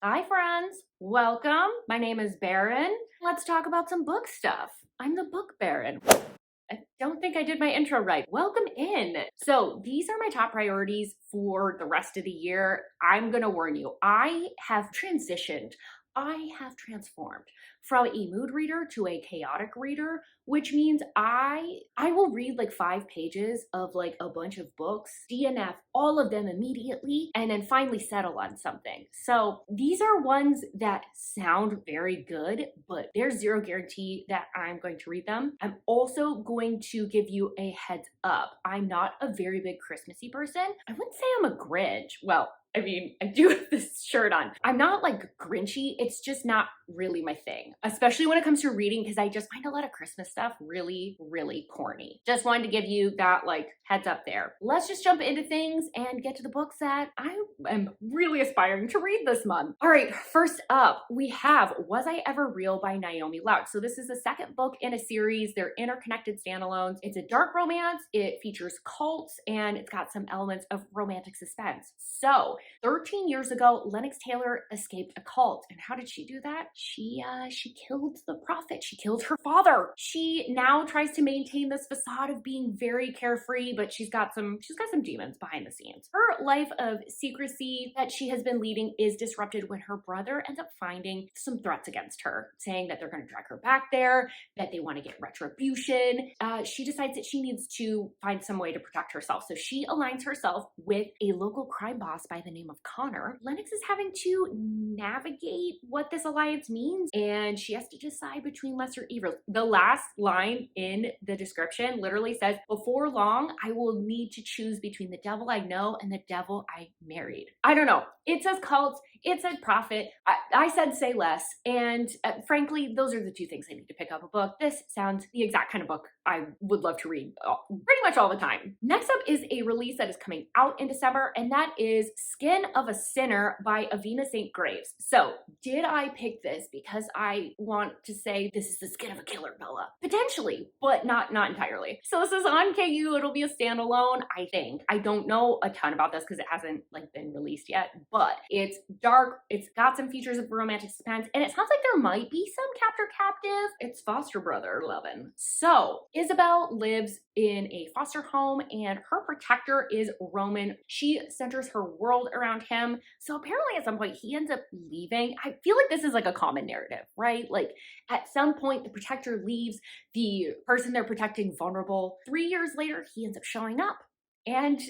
Hi, friends. Welcome. My name is Baron. Let's talk about some book stuff. I'm the book baron. I don't think I did my intro right. Welcome in. So, these are my top priorities for the rest of the year. I'm going to warn you, I have transitioned. I have transformed from a mood reader to a chaotic reader, which means I will read like 5 pages of like a bunch of books, DNF all of them immediately, and then finally settle on something. So these are ones that sound very good, but there's zero guarantee that I'm going to read them. I'm also going to give you a heads up. I'm not a very big Christmassy person. I wouldn't say I'm a Grinch. Well, I mean, I do have this shirt on. I'm not like Grinchy. It's just not really my thing, especially when it comes to reading, because I just find a lot of Christmas stuff really, really corny. Just wanted to give you that like heads up there. Let's just jump into things and get to the books that I am really aspiring to read this month. All right, first up, we have Was I Ever Real by Naomi Loud. So this is the second book in a series. They're interconnected standalones. It's a dark romance. It features cults and it's got some elements of romantic suspense. So 13 years ago, Lennox Taylor escaped a cult. And how did she do that? She killed the prophet. She killed her father. She now tries to maintain this facade of being very carefree, but she's got some demons behind the scenes. Her life of secrecy that she has been leading is disrupted when her brother ends up finding some threats against her, saying that they're going to drag her back there, that they want to get retribution. She decides that she needs to find some way to protect herself. So she aligns herself with a local crime boss by the name of Connor. Lennox is having to navigate what this alliance means, and she has to decide between lesser evils. The last line in the description literally says, "Before long, I will need to choose between the devil I know and the devil I married." I don't know. It says cults. It said prophet. I said say less. And frankly, those are the two things I need to pick up a book. This sounds the exact kind of book I would love to read pretty much all the time. Next up is a release that is coming out in December, and that is Skin of a Sinner by Avina St. Graves. So did I pick this because I want to say this is the skin of a killer, Bella? Potentially, but not entirely. So this is on KU. It'll be a standalone, I think. I don't know a ton about this because it hasn't like been released yet, but it's dark. It's got some features of romantic suspense, and it sounds like there might be some captive. It's foster brother loving. So Isabel lives in a foster home, and her protector is Roman. She centers her world around him. So apparently at some point he ends up leaving. I feel like this is like a common narrative, right? Like at some point the protector leaves, the person they're protecting vulnerable. 3 years later, he ends up showing up, and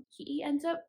he ends up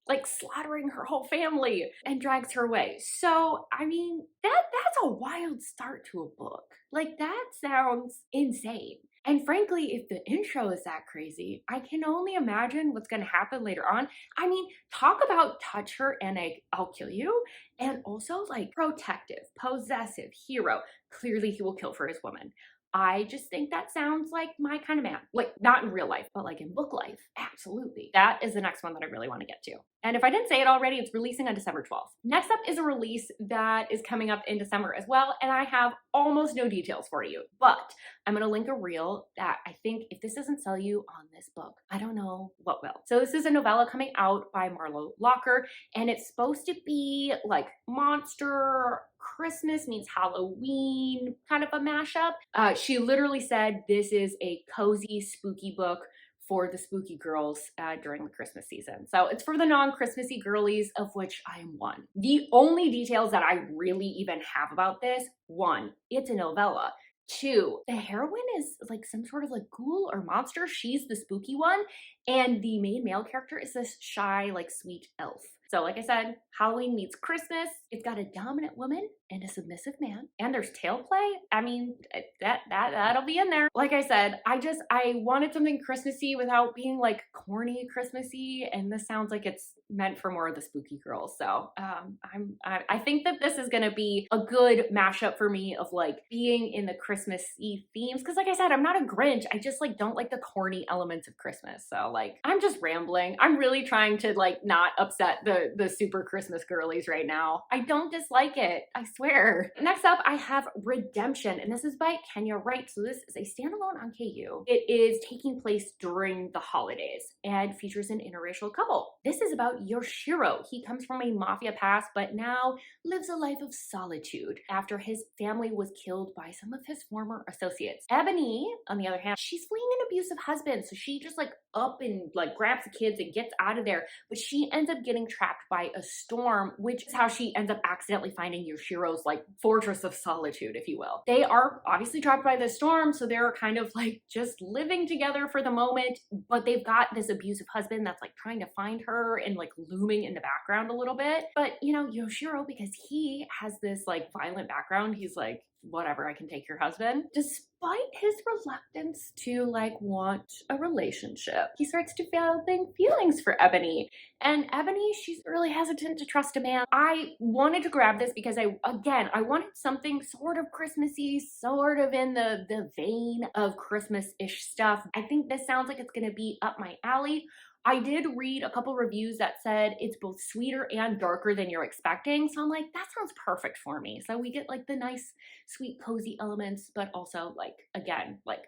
like slaughtering her whole family and drags her away. So, I mean, that's a wild start to a book. Like that sounds insane. And frankly, if the intro is that crazy, I can only imagine what's going to happen later on. I mean, talk about touch her and I'll kill you. And also like protective, possessive hero. Clearly he will kill for his woman. I just think that sounds like my kind of man. Like, not in real life, but like in book life. Absolutely. That is the next one that I really want to get to. And if I didn't say it already, it's releasing on December 12th. Next up is a release that is coming up in December as well, and I have almost no details for you, but I'm going to link a reel that I think if this doesn't sell you on this book, I don't know what will. So this is a novella coming out by Marlo Locker, and it's supposed to be like monster, Christmas means Halloween, kind of a mashup. She literally said this is a cozy, spooky book for the spooky girls during the Christmas season. So it's for the non-Christmassy girlies, of which I am one. The only details that I really even have about this, one, it's a novella. Two, the heroine is like some sort of like ghoul or monster. She's the spooky one. And the main male character is this shy, like sweet elf. So like I said, Halloween meets Christmas. It's got a dominant woman and a submissive man. And there's tail play. I mean, that'll be in there. Like I said, I wanted something Christmassy without being like corny Christmassy. And this sounds like it's meant for more of the spooky girls. So I think that this is gonna be a good mashup for me of like being in the Christmassy themes. Cause like I said, I'm not a Grinch. I just like don't like the corny elements of Christmas. So like, I'm just rambling. I'm really trying to like not upset the the super Christmas girlies right now. I don't dislike it, I swear. Next up, I have Redemption, and this is by Kenya Wright. So this is a standalone on KU. It is taking place during the holidays and features an interracial couple. This is about Yoshiro. He comes from a mafia past, but now lives a life of solitude after his family was killed by some of his former associates. Ebony, on the other hand, she's fleeing an abusive husband, so she just like up and like grabs the kids and gets out of there, but she ends up getting trapped by a storm, which is how she ends up accidentally finding Yoshiro's like fortress of solitude, if you will. They are obviously trapped by the storm, so they're kind of like just living together for the moment, but they've got this abusive husband that's like trying to find her and like looming in the background a little bit. But you know, Yoshiro, because he has this like violent background, he's like, whatever, I can take your husband. Despite his reluctance to like want a relationship, he starts developing feelings for Ebony. And Ebony, she's really hesitant to trust a man. I wanted to grab this because I wanted something sort of Christmassy, sort of in the vein of Christmas-ish stuff. I think this sounds like it's gonna be up my alley. I did read a couple reviews that said it's both sweeter and darker than you're expecting. So I'm like, that sounds perfect for me. So we get like the nice, sweet, cozy elements, but also like, again, like,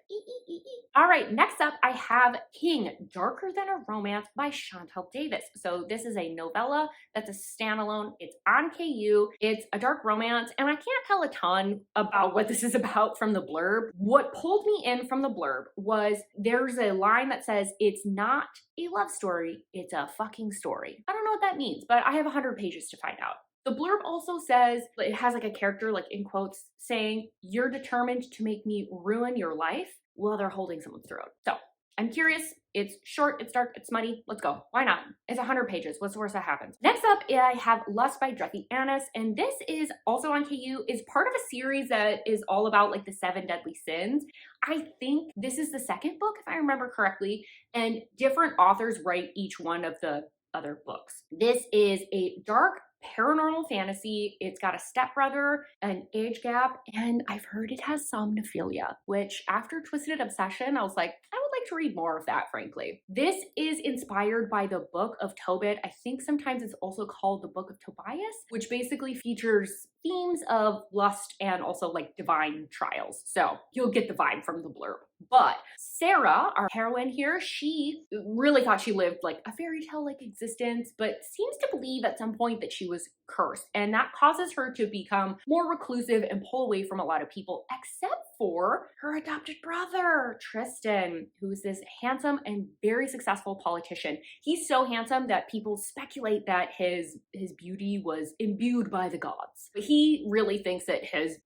All right, next up, I have King, Darker Than a Romance by Chantel Davis. So this is a novella that's a standalone. It's on KU. It's a dark romance, and I can't tell a ton about what this is about from the blurb. What pulled me in from the blurb was there's a line that says, it's not a love story, it's a fucking story. I don't know what that means, but I have 100 pages to find out. The blurb also says, it has like a character, like in quotes, saying, you're determined to make me ruin your life while they're holding someone's throat. So I'm curious. It's short, it's dark, it's smutty. Let's go. Why not? It's 100 pages. What's the worst that happens? Next up, I have Lust by Dreffy Annis, and this is also on KU. It's part of a series that is all about like the 7 deadly sins. I think this is the second book, if I remember correctly, and different authors write each one of the other books. This is a dark paranormal fantasy. It's got a stepbrother, an age gap, and I've heard it has somnophilia, which after Twisted Obsession, I was like, I would like to read more of that, frankly. This is inspired by the Book of Tobit. I think sometimes it's also called the Book of Tobias, which basically features themes of lust and also like divine trials. So you'll get the vibe from the blurb. But Sarah, our heroine here, she really thought she lived like a fairy tale like existence, but seems to believe at some point that she was cursed. And that causes her to become more reclusive and pull away from a lot of people, except for her adopted brother, Tristan, who's this handsome and very successful politician. He's so handsome that people speculate that his beauty was imbued by the gods. But he really thinks that I was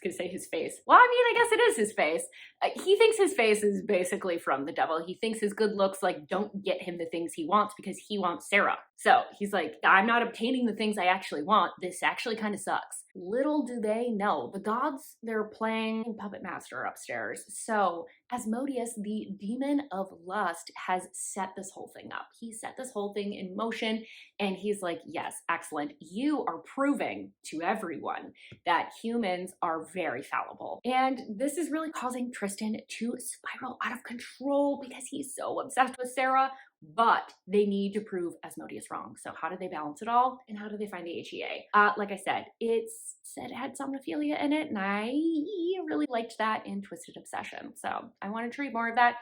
gonna say his face. Well, I mean, I guess it is his face. He thinks his face is basically from the devil. He thinks his good looks like don't get him the things he wants because he wants Sarah. So he's like, I'm not obtaining the things I actually want. This actually kind of sucks. Little do they know, the gods, they're playing puppet master upstairs. So Asmodeus, the demon of lust, has set this whole thing up. He set this whole thing in motion, and he's like, yes, excellent. You are proving to everyone that humans are very fallible. And this is really causing Tristan to spiral out of control because he's so obsessed with Sarah, but they need to prove Asmodeus wrong. So how do they balance it all? And how do they find the HEA? Like I said, it had somnophilia in it, and I really liked that in Twisted Obsession. So I wanted to read more of that.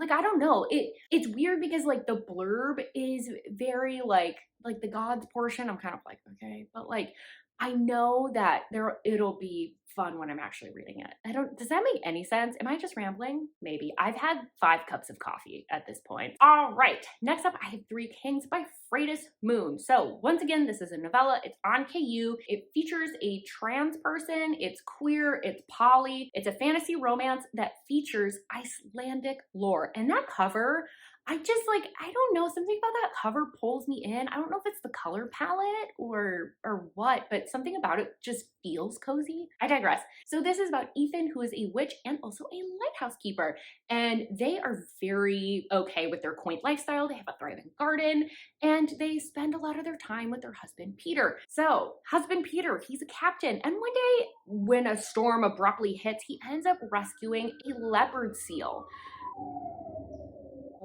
I don't know. It's weird because like the blurb is very like the gods portion. I'm kind of like, okay, but like I know that it'll be fun when I'm actually reading it. Does that make any sense? Am I just rambling? Maybe. I've had 5 cups of coffee at this point. All right, next up, I have 3 Kings by Freitas Moon. So once again, this is a novella. It's on KU. It features a trans person. It's queer. It's poly. It's a fantasy romance that features Icelandic lore. And that cover, I don't know, something about that cover pulls me in. I don't know if it's the color palette or what, but something about it just feels cozy. I digress. So this is about Ethan, who is a witch and also a lighthouse keeper. And they are very okay with their quaint lifestyle. They have a thriving garden, and they spend a lot of their time with their husband, Peter. So husband Peter, he's a captain. And one day when a storm abruptly hits, he ends up rescuing a leopard seal.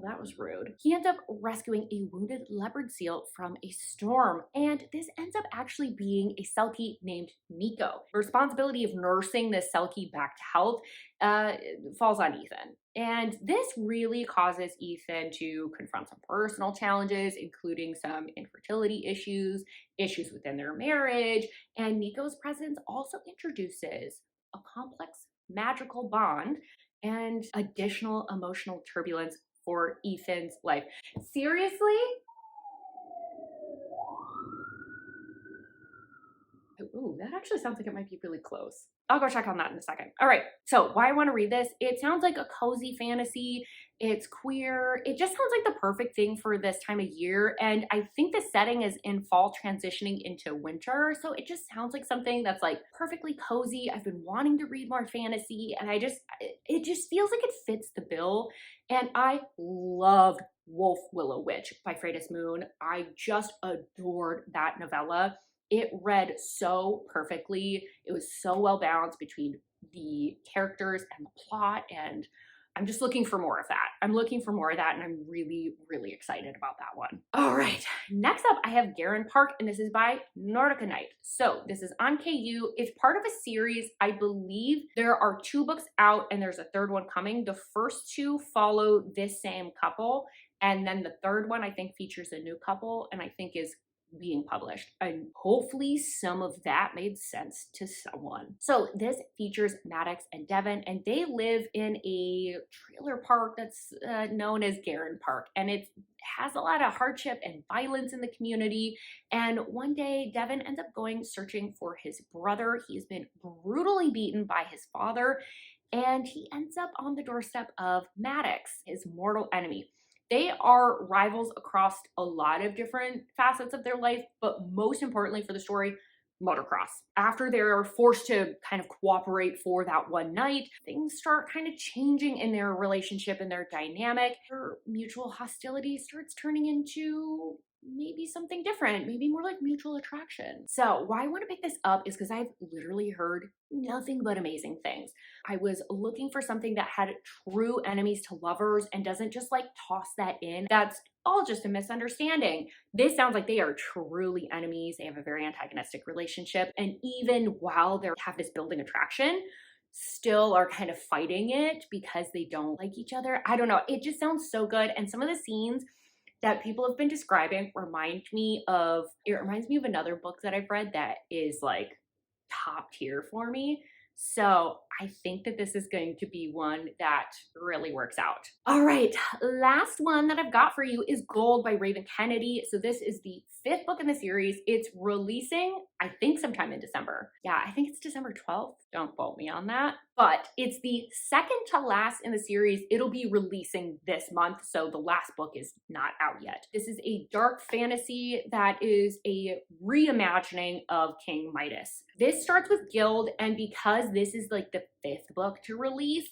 Well, that was rude. He ends up rescuing a wounded leopard seal from a storm, and this ends up actually being a Selkie named Nico. The responsibility of nursing this Selkie back to health falls on Ethan. And this really causes Ethan to confront some personal challenges, including some infertility issues, issues within their marriage, and Nico's presence also introduces a complex magical bond and additional emotional turbulence for Ethan's life. Seriously? Ooh, that actually sounds like it might be really close. I'll go check on that in a second. All right, so why I want to read this, it sounds like a cozy fantasy. It's queer. It just sounds like the perfect thing for this time of year. And I think the setting is in fall transitioning into winter. So it just sounds like something that's like perfectly cozy. I've been wanting to read more fantasy and it just feels like it fits the bill. And I loved Wolf Willow Witch by Freydis Moon. I just adored that novella. It read so perfectly. It was so well balanced between the characters and the plot, and I'm just looking for more of that. I'm looking for more of that, and I'm really, really excited about that one. All right, next up, I have Garen Park, and this is by Nordica Night. So this is on KU. It's part of a series. I believe there are 2 books out, and there's a 3rd one coming. The first 2 follow this same couple, and then the 3rd one, I think, features a new couple, and I think is being published, and hopefully some of that made sense to someone. So this features Maddox and Devin, and they live in a trailer park that's known as Garen Park, and it has a lot of hardship and violence in the community. And one day Devin ends up going searching for his brother. He's been brutally beaten by his father, and he ends up on the doorstep of Maddox, his mortal enemy. They are rivals across a lot of different facets of their life, but most importantly for the story, motocross. After they're forced to kind of cooperate for that one night, things start kind of changing in their relationship and their dynamic. Their mutual hostility starts turning into maybe something different, maybe more like mutual attraction. So why I want to pick this up is because I've literally heard nothing but amazing things. I was looking for something that had true enemies to lovers and doesn't just like toss that in. That's all just a misunderstanding. This sounds like they are truly enemies. They have a very antagonistic relationship. And even while they have this building attraction, still are kind of fighting it because they don't like each other. I don't know. It just sounds so good. And some of the scenes that people have been describing reminds me of another book that I've read that is like top tier for me. So I think that this is going to be one that really works out. All right, last one that I've got for you is Gold by Raven Kennedy. So this is the 5th book in the series. It's releasing, I think, sometime in December. Yeah, I think it's December 12th. Don't quote me on that. But it's the second to last in the series. It'll be releasing this month, so the last book is not out yet. This is a dark fantasy that is a reimagining of King Midas. This starts with Guild, and because this is like the 5th book to release,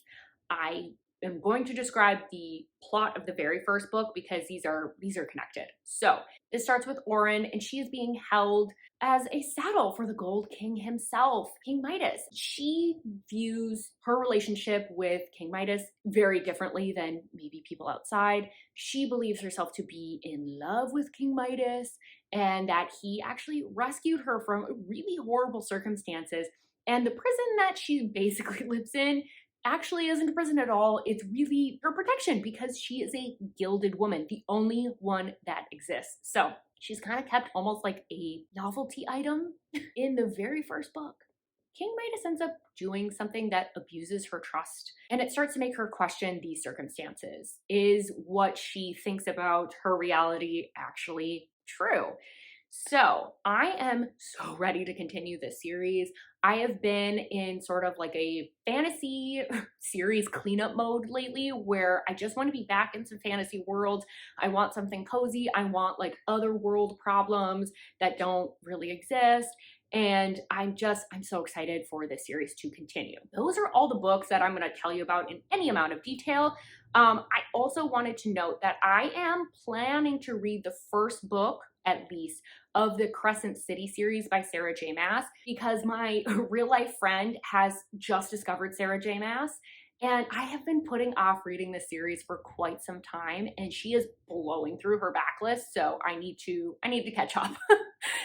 I am going to describe the plot of the very first book because these are connected. So this starts with Orin, and she is being held as a saddle for the Gold King himself, King Midas. She views her relationship with King Midas very differently than maybe people outside. She believes herself to be in love with King Midas and that he actually rescued her from really horrible circumstances. And the prison that she basically lives in actually isn't a prison at all. It's really her protection because she is a gilded woman, the only one that exists. So she's kind of kept almost like a novelty item. In the very first book, King Midas ends up doing something that abuses her trust, and it starts to make her question these circumstances. Is what she thinks about her reality actually true? So I am so ready to continue this series. I have been in sort of like a fantasy series cleanup mode lately where I just want to be back in some fantasy worlds. I want something cozy. I want like other world problems that don't really exist. And I'm so excited for this series to continue. Those are all the books that I'm going to tell you about in any amount of detail. I also wanted to note that I am planning to read the first book, at least, of the Crescent City series by Sarah J. Maas because my real life friend has just discovered Sarah J. Maas And I have been putting off reading this series for quite some time, and she is blowing through her backlist, so I need to catch up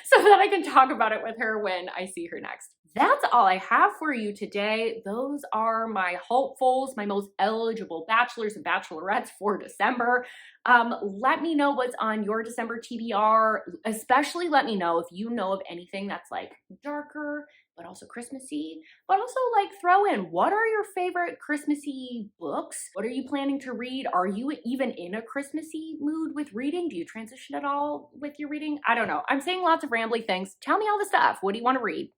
so that I can talk about it with her when I see her next. That's all I have for you today. Those are my hopefuls, my most eligible bachelors and bachelorettes for December. Let me know what's on your December TBR. Especially let me know if you know of anything that's like darker, but also Christmassy. But also like throw in, what are your favorite Christmassy books? What are you planning to read? Are you even in a Christmassy mood with reading? Do you transition at all with your reading? I don't know. I'm saying lots of rambly things. Tell me all the stuff. What do you want to read?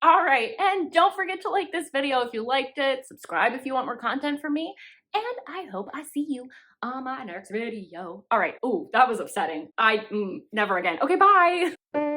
All right, and don't forget to like this video if you liked it, subscribe if you want more content from me, and I hope I see you on my next video. All right, ooh, that was upsetting. Never again. Okay, bye.